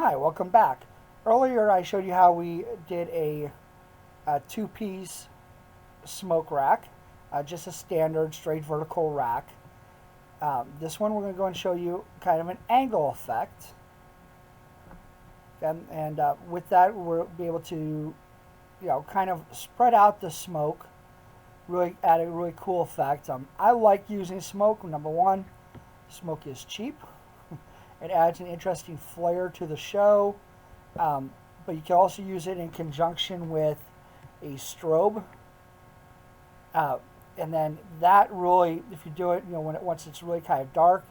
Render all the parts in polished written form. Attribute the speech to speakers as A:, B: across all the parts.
A: Hi, welcome back. Earlier I showed you how we did a two-piece smoke rack, just a standard straight vertical rack. This one we're going to go and show you kind of an angle effect. And with that we'll be able to, kind of spread out the smoke, really add a really cool effect. I like using smoke. Number one, smoke is cheap. It adds an interesting flair to the show, but you can also use it in conjunction with a strobe. And then that really, if you do it, once it's really kind of dark,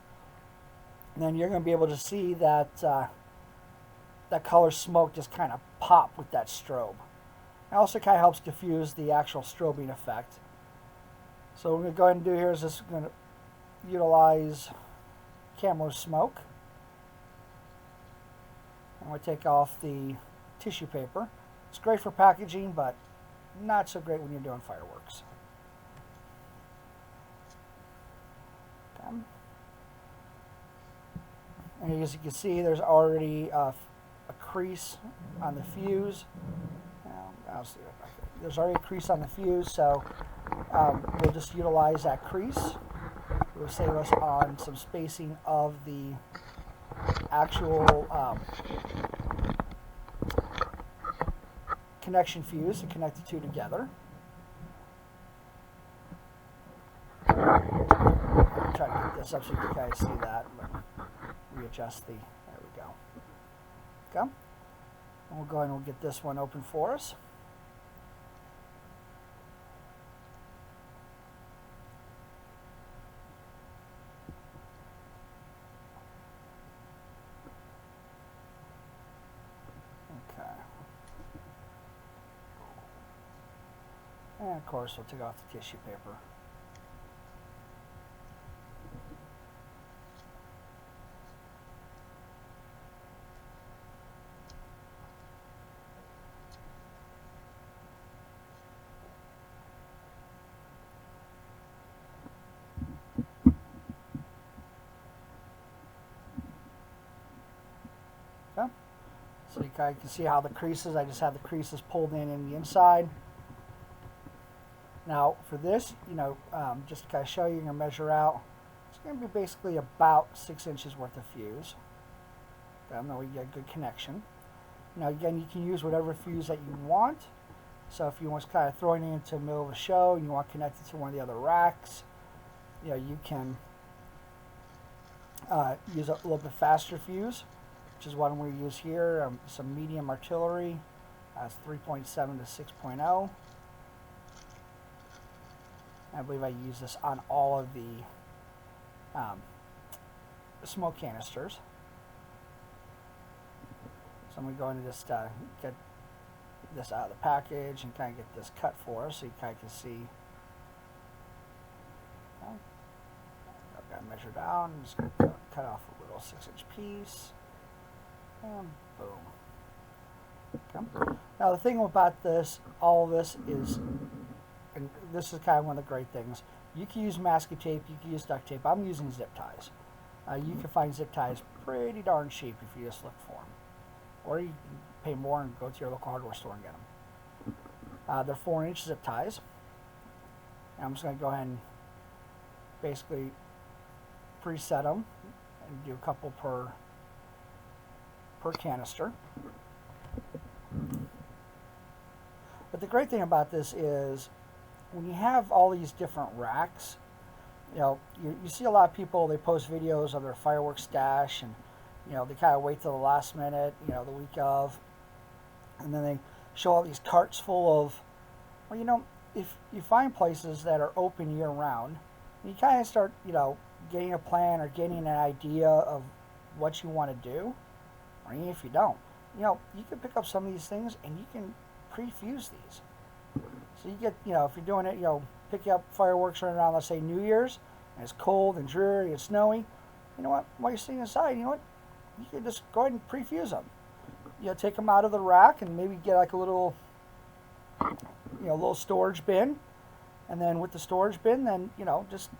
A: then you're going to be able to see that that color smoke just kind of pop with that strobe. It also kind of helps diffuse the actual strobing effect. So what we're going to go ahead and do here is just going to utilize camera smoke. I'm going to take off the tissue paper. It's great for packaging, but not so great when you're doing fireworks. Okay. And as you can see, there's already a crease on the fuse. There's already a crease on the fuse, so we'll just utilize that crease. It will save us on some spacing of the actual connection fuse to connect the two together. I'll try to get this up so you can kind of see that. Readjust the, there we go. Okay. And we'll go ahead and we'll get this one open for us. And of course, we'll take off the tissue paper. Okay. So you kind of can see how the creases, I just have the creases pulled in the inside. Now for this, just to kind of show you, you're going to measure out, it's going to be basically about 6 inches worth of fuse. Then we get a good connection. Now again, you can use whatever fuse that you want. So if you want to kind of throwing it into the middle of a show and you want to connect it to one of the other racks, you can use a little bit faster fuse, which is what I'm going to use here. Some medium artillery, 3.7 to 6.0. I believe I use this on all of the smoke canisters. So I'm going to go into this, get this out of the package and kind of get this cut for us so you kind of can see. I've got to measure down. I'm just going to cut off a little 6-inch piece. And boom. Okay. Now the thing about this, all of this is, and this is kind of one of the great things, you can use masking tape, you can use duct tape. I'm using zip ties. You can find zip ties pretty darn cheap if you just look for them. Or you can pay more and go to your local hardware store and get them. They're 4-inch zip ties. And I'm just going to go ahead and basically preset them and do a couple per canister. But the great thing about this is when you have all these different racks, you see a lot of people, they post videos of their fireworks stash and they kind of wait till the last minute, the week of, and then they show all these carts full of, if you find places that are open year round, you kind of start, getting a plan or getting an idea of what you want to do, or even if you don't, you can pick up some of these things and you can pre-fuse these. So you get, if you're doing it, pick up fireworks right around, let's say New Year's, and it's cold and dreary and snowy, while you're sitting inside, you can just go ahead and pre-fuse them. Take them out of the rack and maybe get like a little, little storage bin, and then with the storage bin, then, just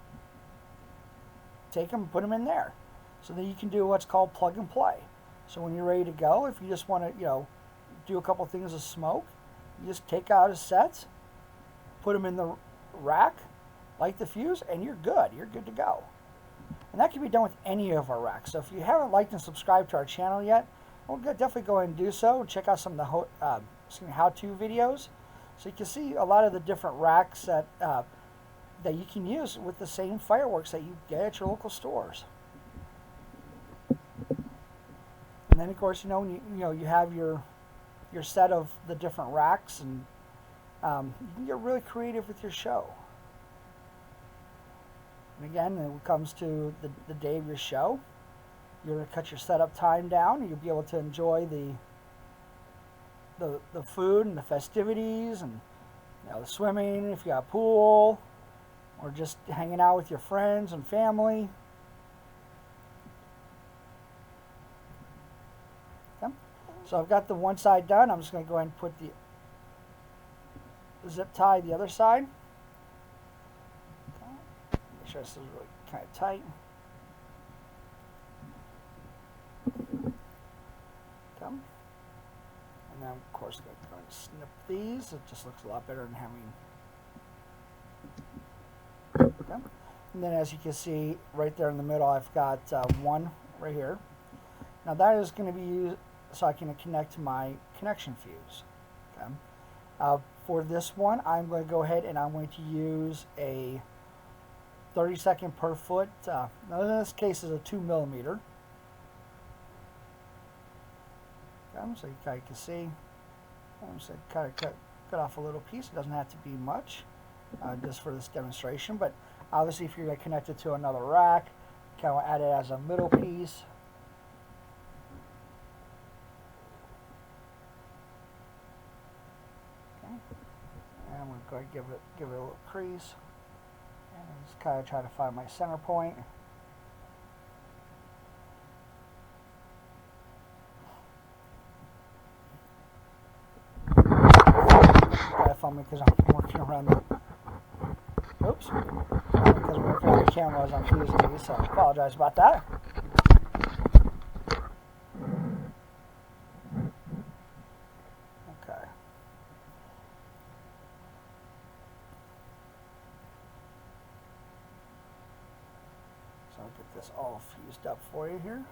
A: take them and put them in there. So then you can do what's called plug and play. So when you're ready to go, if you just want to, do a couple things of smoke, you just take out his sets, put them in the rack, light the fuse, and you're good. You're good to go. And that can be done with any of our racks. So if you haven't liked and subscribed to our channel yet, well, definitely go ahead and do so. Check out some of the how-to videos, so you can see a lot of the different racks that you can use with the same fireworks that you get at your local stores. And then, of course, when you have your set of the different racks, and you can get really creative with your show. And again, when it comes to the day of your show, you're going to cut your setup time down, and you'll be able to enjoy the food and the festivities, and the swimming if you got a pool, or just hanging out with your friends and family. Okay. So I've got the one side done. I'm just going to go ahead and put the zip tie the other side. Okay. Make sure this is really kind of tight. Okay. And then, of course, I'm going to snip these. It just looks a lot better than having. Okay. And then, as you can see, right there in the middle, I've got one right here. Now that is going to be used so I can connect my connection fuse. Okay. For this one, I'm going to go ahead and I'm going to use a 32nd per foot. Now in this case, is a 2 millimeter. Okay, so you kind of can see. I'm just going to kind of cut off a little piece. It doesn't have to be much, just for this demonstration. But obviously, if you're going to connect it to another rack, you kind of add it as a middle piece. Okay. And I'm going to go ahead and give it a little crease, and just kind of try to find my center point. Because I'm working around the, oops, because I'm working on the camera as I'm fusing these, so I apologize about that. Okay. So I'll get this all fused up for you here.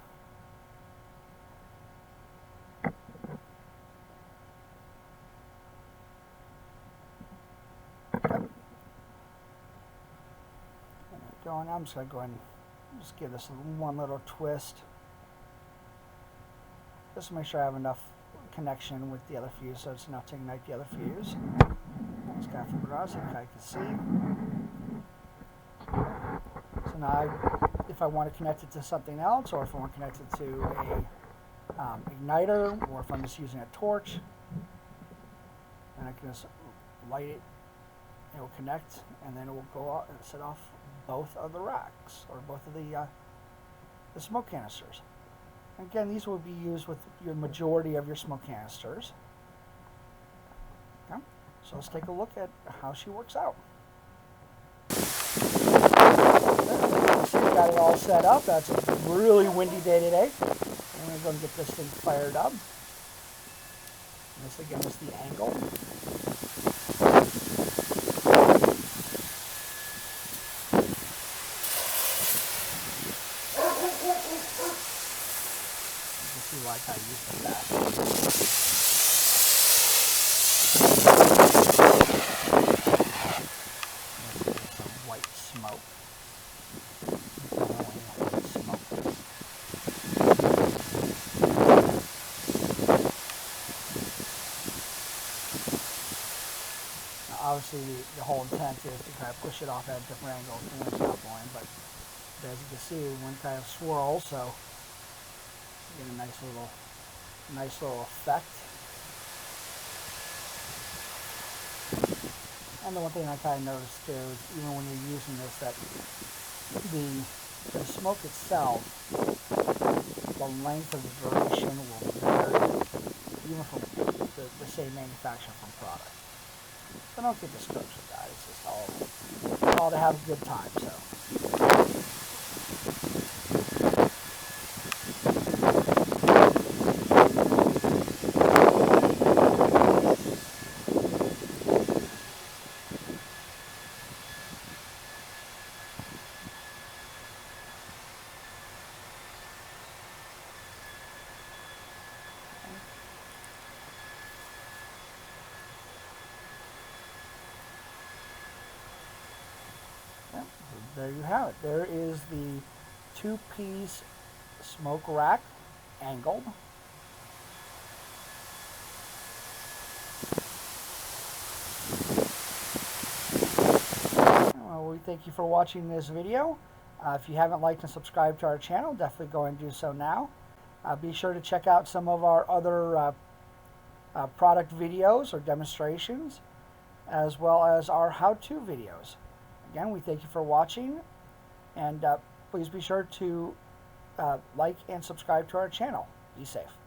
A: Going, I'm just going to go ahead and just give this one little twist, just to make sure I have enough connection with the other fuse, so it's enough to ignite the other fuse. Just kind of flip it around so you can see. So now, if I want to connect it to something else, or if I want to connect it to a igniter, or if I'm just using a torch, and I can just light it, it will connect, and then it will go out and set off both of the racks, or both of the smoke canisters. Again, these will be used with your majority of your smoke canisters. Okay. So let's take a look at how she works out. So we got it all set up. That's a really windy day today. I'm going to go and get this thing fired up. And this again is the angle. Like I used to that. Some white smoke. Now, obviously, the whole intent is to kind of push it off at a different angle from the top line, but as you can see, one kind of swirls, so get a nice little effect. And the one thing I kind of noticed too is, even when you're using this, that the smoke itself, the length of the duration will vary, even from the same manufacturer from product. So don't get discouraged with that. It's just all to have a good time. So. Yeah, there you have it. There is the two-piece smoke rack, angled. Well, we thank you for watching this video. If you haven't liked and subscribed to our channel, definitely go and do so now. Be sure to check out some of our other product videos or demonstrations, as well as our how-to videos. Again, we thank you for watching, and please be sure to like and subscribe to our channel. Be safe.